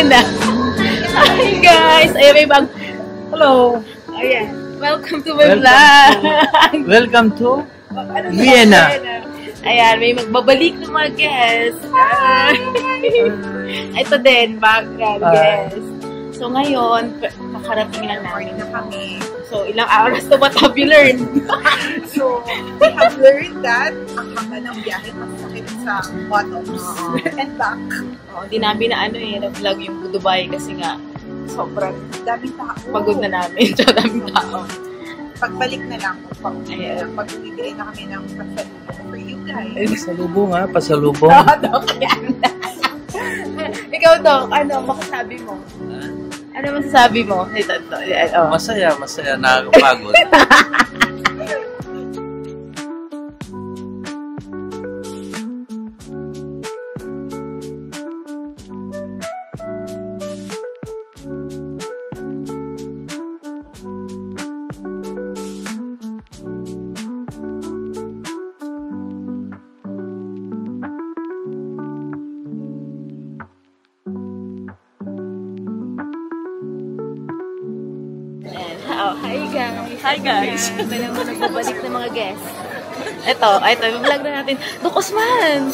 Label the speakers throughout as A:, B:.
A: Vienna. Hi guys! Ayan, may bag.
B: Hello!
A: Ayan. Welcome to my vlog.
B: Welcome to Vienna.
A: Ayan, may magbabalik ng mga guests. Ito din, background guest. So ngayon, nakarating lang namin na kami. So, ilang oras na ba have you learned?
C: So, we have learned that ang haba ng biyahe masakit sa bottoms and back.
A: Hindi namin na na-vlog yung Dubai kasi nga sobrang
C: daming tao.
A: Pagod na namin. So, daming tao.
C: Pagbalik na lang, pag-ibigay na kami ng pasalubong for you guys.
B: Pasalubong ha, pasalubong.
A: Ikaw, Dok, ano masasabi mo? Ano masasabi mo? Ito.
B: Masaya, nakakapagod.
A: Hi guys! May naman nagbabalik ng mga guests. Ito, i-vlog na natin. Dok Osman!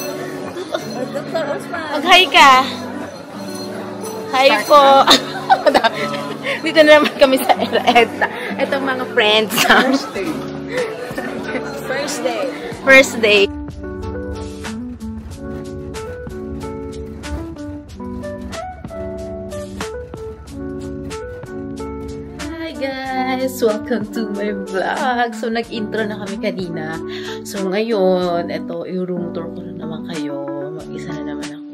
A: Dr. Osman! Mag-hi ka! Hi po! Dito na naman kami sa EDSA. Itong mga friends. First day. Guys, welcome to my vlog. So, nag-intro na kami kanina. So, ngayon, ito, i-room tour ko na naman kayo. Mag-isa na naman ako.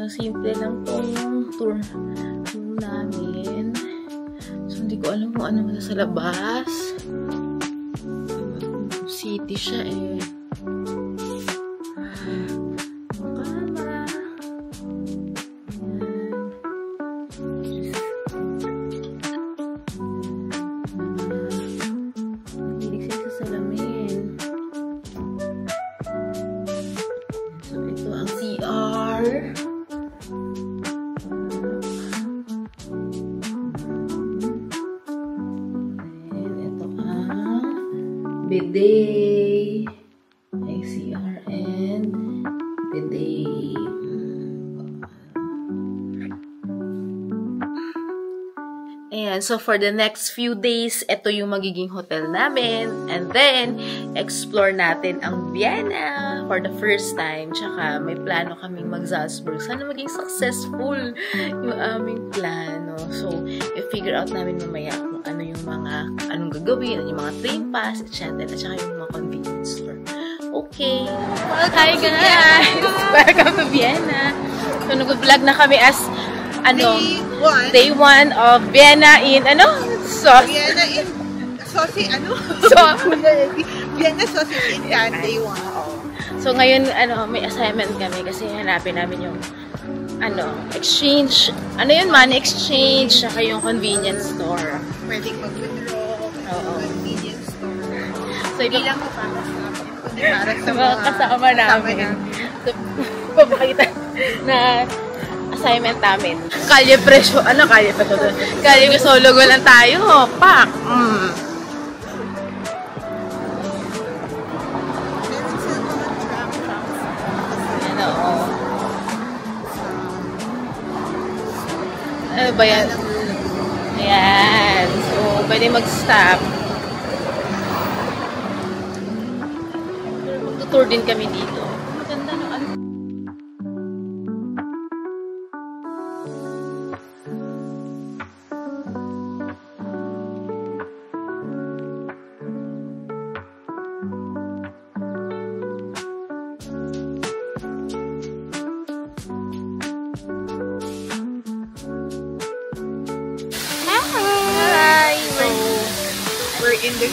A: Simple lang tong tour namin. So, hindi ko alam kung ano sa labas. City siya eh. Bidet, ICR, and bidet. Ayan, so for the next few days, ito yung magiging hotel namin. And then, explore natin ang Vienna for the first time. Tsaka, may plano kaming mag-Salzburg. Sana maging successful yung aming plano. So, i-figure out namin mamaya kung ano yung anong gagawin, ano yung mga train pass, etc. At saka yung mga convenience store. Okay. Hi guys! Welcome to Vienna. So, nag-vlog na kami as Day 1 of Vienna in
C: Vienna in Vienna sausage in Cannes, day 1.
A: So, ngayon, may assignment kami kasi hanapin namin yung exchange, money exchange, saka yung convenience store.
C: Pwedeng mag-withdraw, convenience store. So, hindi lang para sa amin, kundi para sa mga
A: kasama namin. So, papakita na assignment namin. Kalye Crisologo lang tayo. Pak! Ano ba yan? Ayan. So, pwede mag-stop. Mag-tour din kami dito. Maganda no?
C: We're in the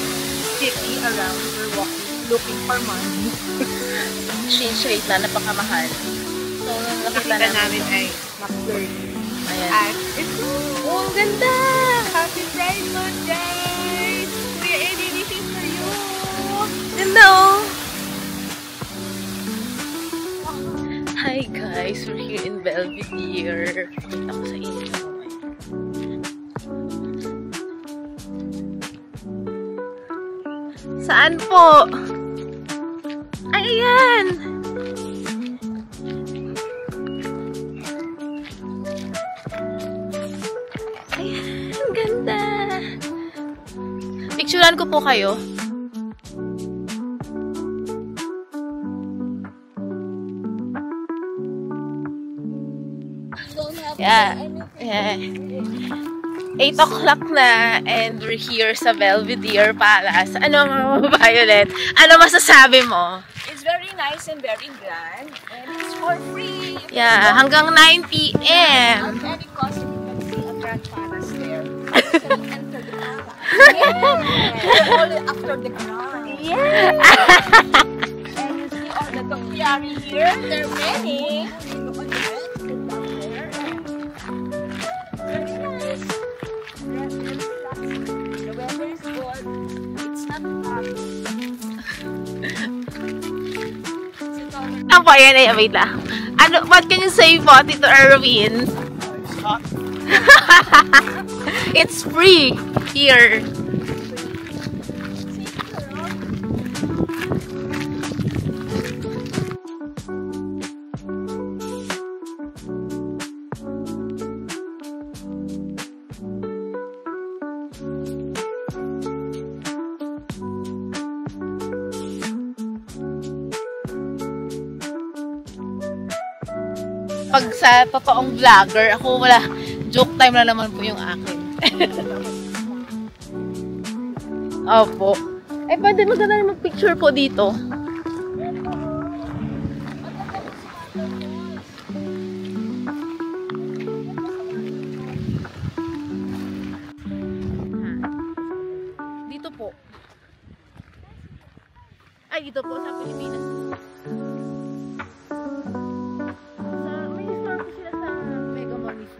C: city around. We're walking, looking for money.
A: Exchange rate na napakamahal. So,
C: nakita namin ay McFlurry.
A: Ayan.
C: At ito!
A: Oh, ang ganda!
C: Happy Pride Month, guys! We are anything for you!
A: Ganda, oh! Hi, guys! guys, we're here in Belvedere. Pakita ko sa inyo. Saan po? Ayan! Ayan, ang ganda! Picturean ko po kayo. Yeah. 8 o'clock na and we're here sa Belvedere Palace. Ano, Violet? Ano masasabi mo?
D: It's very nice and very grand. And it's for free.
A: Yeah, hanggang 9 p.m.
D: At any cost, you can see a grand palace there. So you enter the palace. Yeah. Only after the crown.
A: Yeah.
D: And you see all the topiary here. There are many. Very nice. The weather is good. It's not hot.
A: Ang po, yan, wait lang. Ano, what can you say po, Tito Erwin?
B: It's hot.
A: It's free here. Pag sa totoong vlogger, ako wala, joke time na naman po yung akin. Opo. Eh, pwede maganda na mag-picture po dito. Dito po. Ay, dito po sa Pilipinas.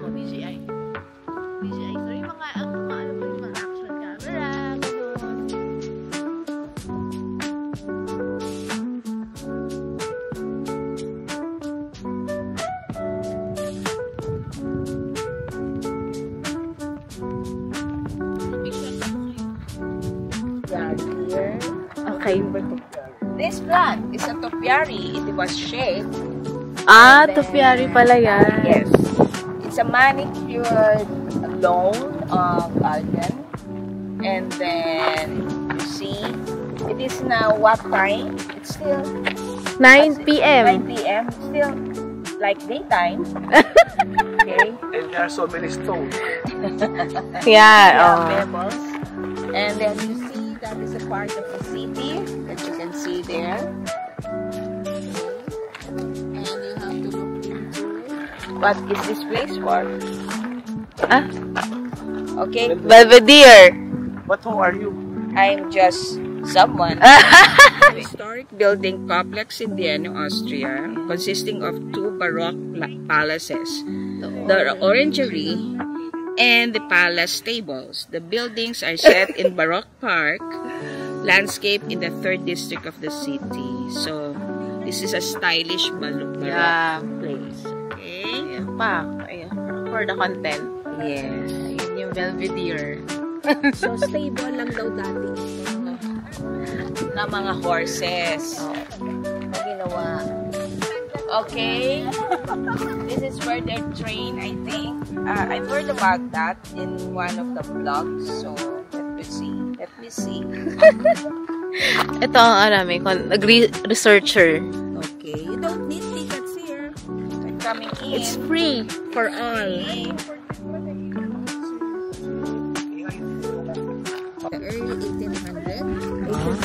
A: DJI. So, yung mga, ano po, yung mga action camera, gano'n.
D: Yeah, here.
A: Okay.
D: This plant is a topiary. It was shaped.
A: Topiary pala yan.
D: Yes. It's a manicured lawn garden. And then, you see, it is now what time? It's still
A: 9 p.m.
D: 9 p.m. Still like daytime. Okay.
B: And there are so many stones.
A: Yeah.
D: Pebbles. And then you see that is a part of the city that you can see there. And you have to look into what is this place for. Okay.
A: Belvedere.
B: But who are you?
D: I'm just someone. Historic building complex in Vienna, Austria, consisting of two Baroque palaces, the Orangery and the palace stables. The buildings are set in Baroque Park landscape in the 3rd district of the city. So, this is a stylish Baroque place. Okay?
A: For the content.
D: Yes.
A: Ayun yung Belvedere.
D: So, stable lang daw dati. Na mga horses. Na ginawa. Okay. This is where they train, I think. I've heard about that in one of the vlogs. So, let me see.
A: Ito ang researcher.
D: Okay. You don't need tickets here. They're coming in.
A: It's free for all.
D: The early 18th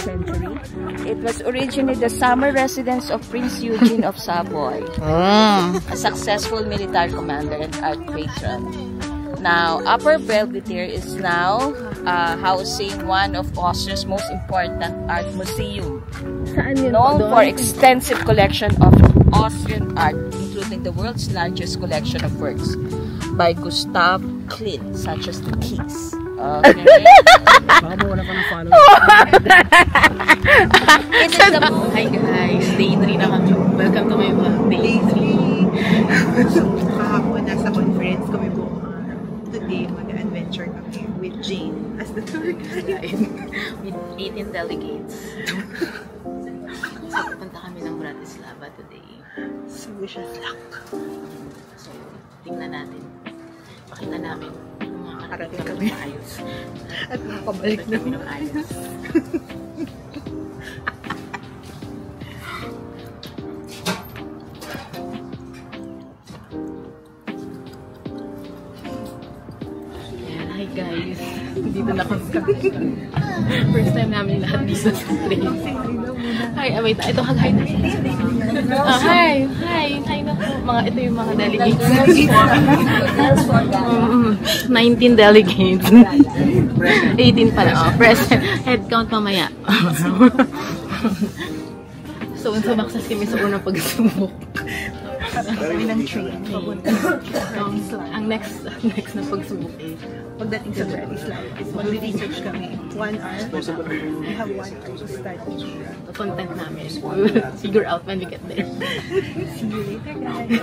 D: century. It was originally the summer residence of Prince Eugene of Savoy, a successful military commander and art patron. Now, Upper Belvedere is now housing one of Austria's most important art museum, known for extensive collection of Austrian art, including the world's largest collection of works by Gustav Klimt, such as the Keys. Okay.
A: Hi guys, day 3 naman. Welcome to my vlog, day 3.
C: So, kahapon nasa conference kami buong araw. Today, mag-adventure kami with Jane as the tour guide.
A: With 18 delegates. So, pupunta kami ng Bratislava today.
C: So, wish us luck.
A: So, tingnan natin. Pakita namin kung makakarating
C: Kami.
A: kami ng ayos.
C: At makabalik na.
A: kami ng ayos. Ayan, hi guys. Dito na kami. First time namin lahat dito sa train. Hi, wait. Ito, hi na. Hi. Hi na po. Ito yung mga delegates. 19 delegates. 18 pala. Oh, present. Head count mamaya. So, sumakses kami sa unang pagsubok.
C: Kami ng train.
A: Ang next na pagsubok eh.
C: Pagdating sa Bratislava, is mag-research kami. 1 hour. We have 1 hour to start.
A: The content namin. We will figure out when we get there.
C: See you later, guys.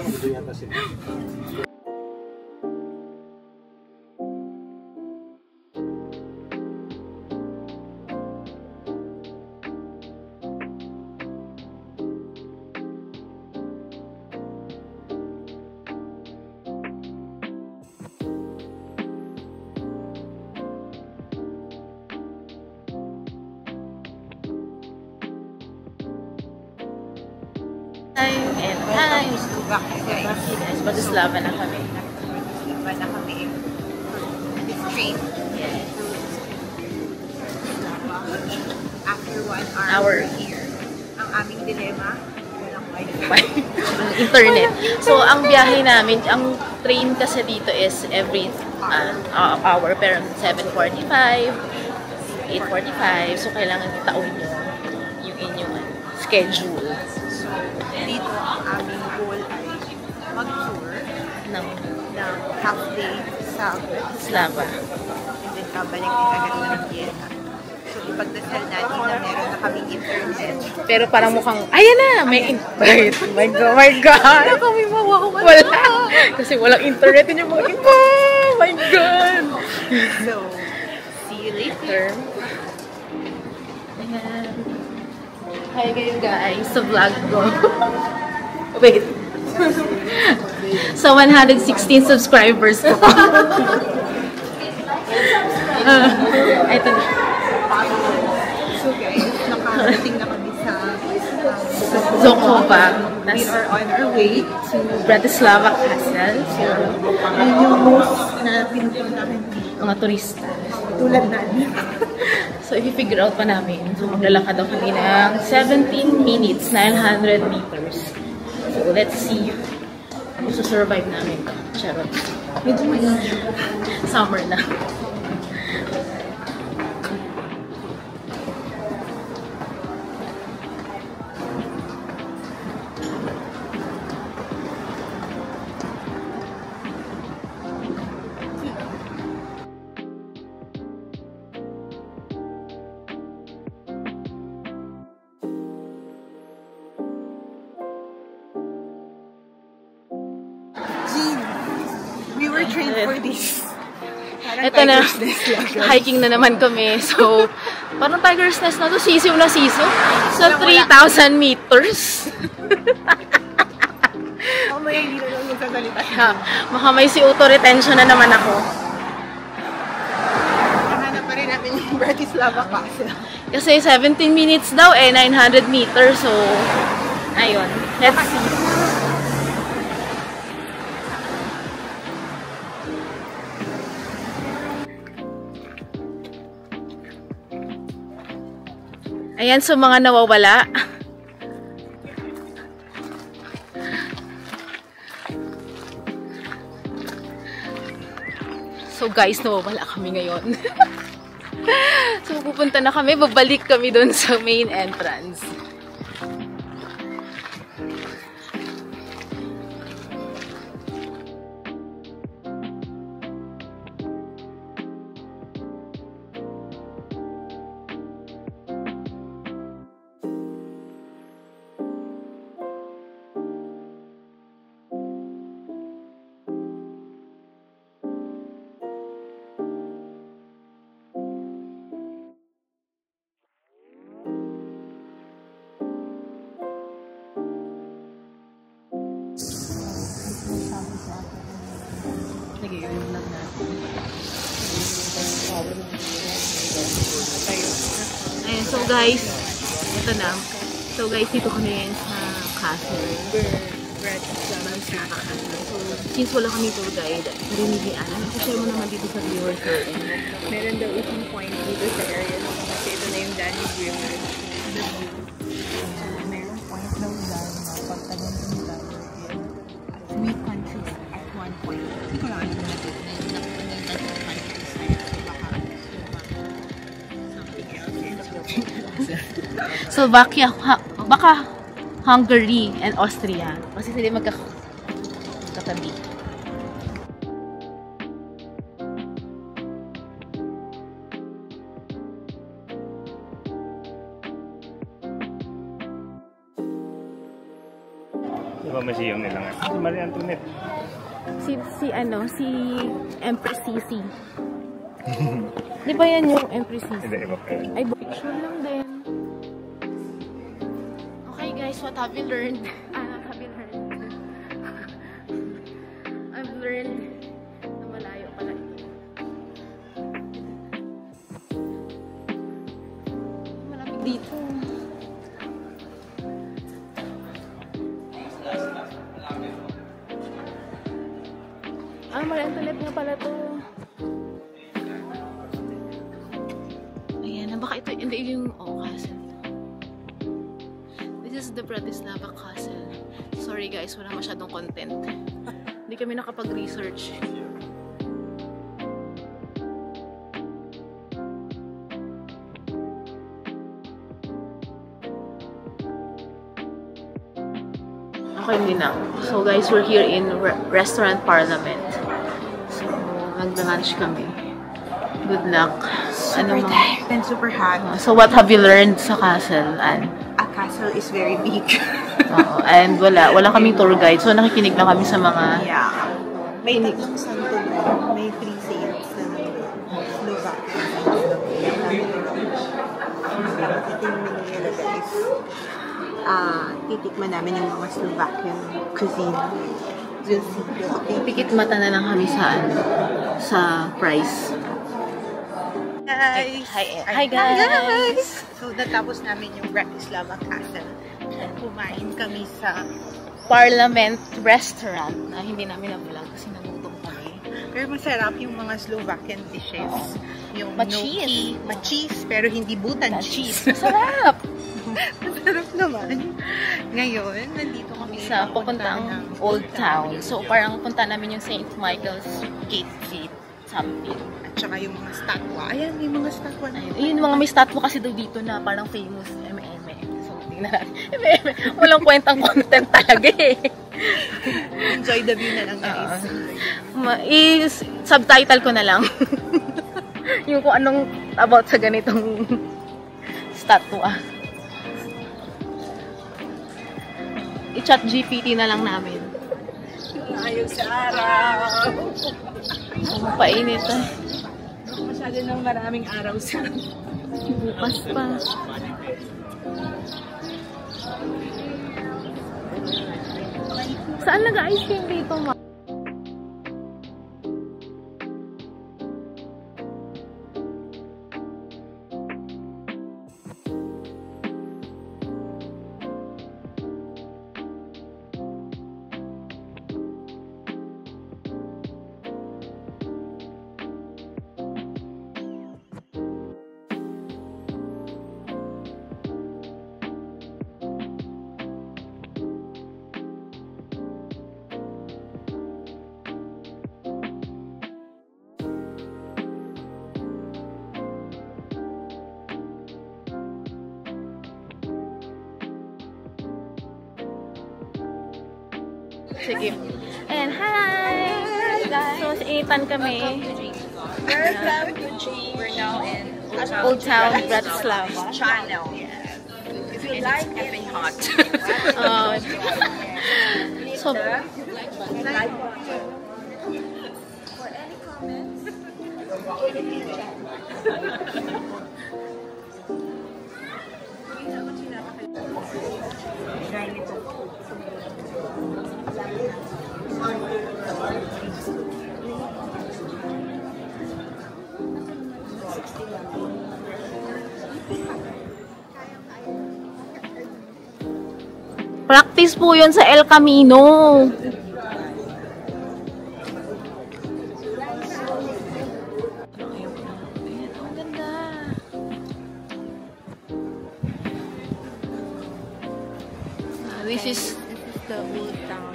A: Time and time.
C: Back, guys.
A: Yes, Bratislava na kami.
C: Iba na kami. This train.
A: Yes.
C: After 1 hour,
A: Hour.
C: we're here. Ang aming dilemma, walang wifi.
A: Internet. So, ang biyahe namin, ang train kasi dito is every hour, pero 7:45, 8:45. So, kailangan itaon nyo yung inyong schedule
C: Dito ang aming goal ay mag-tour
A: ng
C: ng half day sa
A: Bratislava.
C: and then kabalik din agad ng Vienna. So, ipagdasal natin na meron na kaming internet.
A: Pero parang mukhang, ayan na! May internet. Oh my God! My God!
C: Wala kami mawawalan.
A: Wala! Kasi walang internet din yung mga iba! Oh my God!
C: So, see you later.
A: Ayan. Hi kayo guys sa vlog ko. Wait. So, 116 subscribers ko. Ito na.
C: So guys, nakarating na kami sa
A: Zokova.
C: we are on our way to
A: Bratislava Castle. So,
C: yun yung most na pinupuntahan dito.
A: mga turista.
C: Tulad namin.
A: So, i-figure out pa namin. So, maglalakad daw kami ng 17 minutes, 900 meters. So, let's see kung survive namin. Charot.
C: Medyo mainit.
A: Summer na.
C: Jean, we were trained for this. Parang
A: Ito na,
C: tiger's nest lang.
A: hiking na naman kami. So, parang tiger's nest na to. Sisiw na sisiw. So,
C: Wala.
A: 3,000 meters.
C: Mamaya hindi na lang magsasalita.
A: Baka may CO2 retention na naman ako.
C: Nahanap pa rin namin yung Bratislava Castle.
A: Kasi 17 minutes daw 900 meters. So, ayun. Let's see. Ayan, so mga nawawala. So guys, nawawala kami ngayon. So pupunta na kami, babalik kami doon sa main entrance. Sige, i-remove lang natin. Ayan, so guys, ito na. So guys, dito kami ngayon sa castle.
C: We're at Islamic Castle.
A: So, since wala kami tour guide, hindi alam. Share mo naman dito sa viewers natin.
C: Meron daw isang point dito sa area kasi ito na yung Danube River. Merong point daw dahil pagtagal ng tower at 3 countries at one point. Hindi ko lang alam natin.
A: Slovakia, baka Hungary and Austria. Kasi sila magkatabi.
E: Diba museum nila nga? Si Marie Antoinette.
A: Si Empress Sisi. Di ba yan yung Empress Sisi?
E: Hindi, iba pa yun.
A: Ay, picture lang din. Okay guys, what have you learned? I've learned na malayo pala ito. Malapit dito. Marie Antoinette nga pala to. Ayan, baka ito, hindi yung castle. This is the Bratislava Castle. Sorry guys, wala masyadong content. Hindi kami nakapag-research. Okay, hindi na. So guys, we're here in Restaurant Parliament. So, mag-lunch kami. Good luck.
C: Super tired and super hot.
A: So, what have you learned sa castle, Anne?
C: A castle is very big.
A: And wala kaming tour guide. So, nakikinig lang kami sa mga...
C: Yeah. May tatlong santo doon. May 3 saints na Slovakia. Ito yung menu guys. Titikman namin yung mga Slovakian cuisine.
A: Pikit mata na lang kami sa price.
C: Guys!
A: Hi guys!
C: So, natapos namin yung Bratislava Castle. Kumain kami sa
A: Parliament Restaurant na hindi namin na-vlog kasi nagutom kami.
C: pero masarap yung mga Slovakian dishes. Yung
A: Ma-cheese.
C: gnocchi, ma-cheese, pero hindi butan cheese.
A: Sarap!
C: Masarap naman. Ngayon, nandito kami
A: Sa papuntang Old Town. So, parang punta namin yung St. Michael's Gate something.
C: At saka yung mga statwa. Ayan, may mga statwa na yun.
A: Yung mga may statwa kasi daw dito na parang famous. M.M. So, tingnan natin. M.M. Walang kwentang content talaga eh.
C: Enjoy the view na lang guys.
A: I-subtitle ko na lang. Yung kung anong about sa ganitong statwa. I-chat GPT na lang namin.
C: Ayaw sa araw.
A: Painit eh.
C: Masyado nang maraming araw sa
A: Bukas pa. Saan nag-ice cream dito, ma? Sige. And hi! So, sa Initan kami.
C: We're now in
A: Old Town, Bratislava.
C: Channel. If you like effing hot.
A: So, Practice po yun sa El Camino. Ang ganda. This is
C: the old town.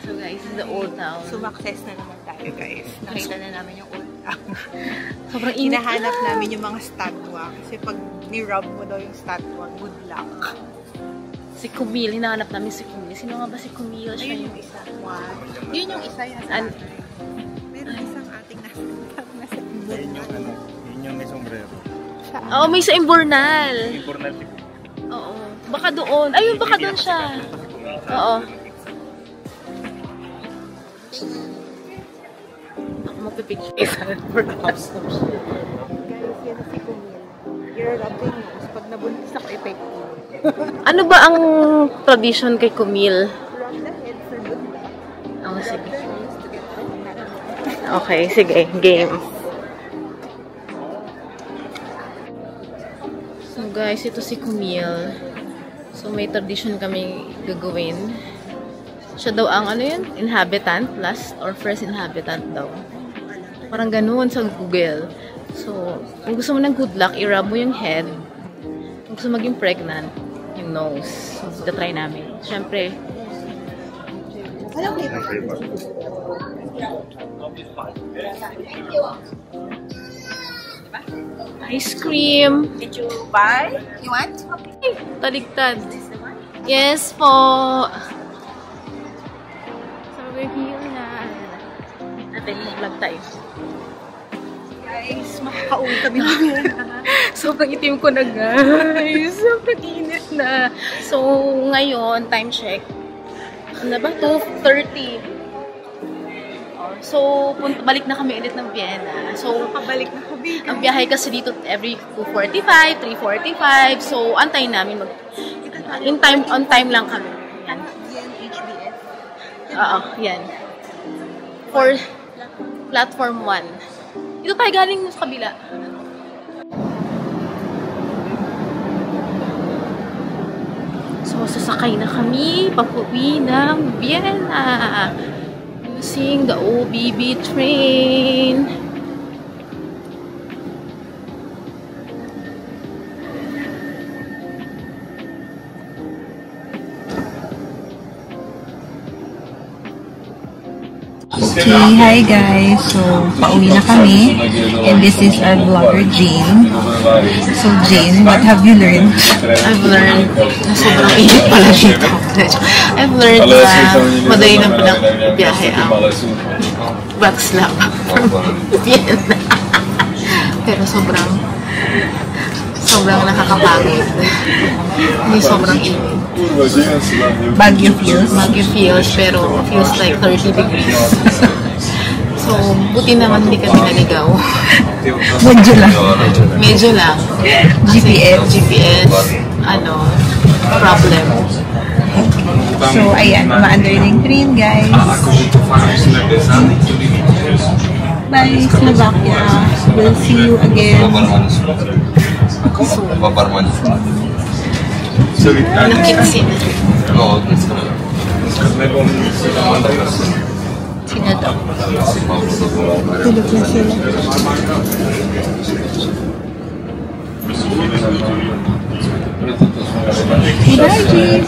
A: so guys, this is the old town.
C: Sumakses na naman tayo, guys. Nakita na namin yung old town.
A: Sobrang init.
C: Hinahanap namin yung mga statwa. Kasi pag ni-rub mo daw yung statwa, good luck.
A: Si Camille, hinahanap namin si Camille. Sino nga ba si Camille? Siya
C: Ayun
A: yung
C: yung isa. Wow. Yun yung isa yan. Meron isang ating nasa
E: Yun yung may sombrero.
A: Oo, may sa Imbornal.
E: Importante.
A: Oo. Baka doon. Ayun, baka doon siya. Oo. Ako magpipicture.
C: Guys, yan si Camille. I-rub din nose. Pag nabuntis ako, effective.
A: Ano ba ang tradition kay Camille?
C: Rub the head for good luck.
A: Oh, sige.
C: Their nose to get pregnant.
A: Okay, sige. Game. So guys, ito si Camille. So may tradition kami gagawin. Siya daw ang ano yun? Inhabitant? Last or first inhabitant daw. Parang ganun sa Google. So, kung gusto mo ng good luck, i-rub mo yung head. Kung gusto maging pregnant, yung nose. So, try namin. Siyempre, ice cream.
C: Did you buy? You want?
A: Ay, taligtad. Yes po. So, we're here na. Natin, mag-vlog tayo.
C: Guys, makakauwi kami.
A: Sobrang itim ko na, guys. Sobrang init na. So, ngayon, time check. Ano ba? 2:30. So, balik na kami ulit ng Vienna. So,
C: Pabalik na kami.
A: ang biyahe kasi dito every 2:45, 3:45. So, antayin namin on time lang kami. Yan.
C: Yan, HBS.
A: Oo, yan. For platform 1. Ito tayo galing sa kabila. So, sasakay na kami papuwi ng Vienna using the OBB train.
C: Okay, hi guys. So, pauwi na kami. And this is our vlogger, Jane. So, Jane, what have you learned?
A: I've learned na sobrang init pala dito. I've learned na madali ng pinagbiyahe ang Wrocław from Vienna. Pero sobrang nakakapagod. Hindi sobrang init.
C: Baguio feels.
A: Baguio feels, pero feels like 30 degrees. So, buti naman hindi kami naligaw.
C: Medyo lang.
A: Medyo lang. GPS, problem.
C: So, ayan, ma-underling train, guys. Bye, Slovakia. We'll see you again.
A: Nakiksin. Sino daw?
C: Tulog na sila. Bye, Jane.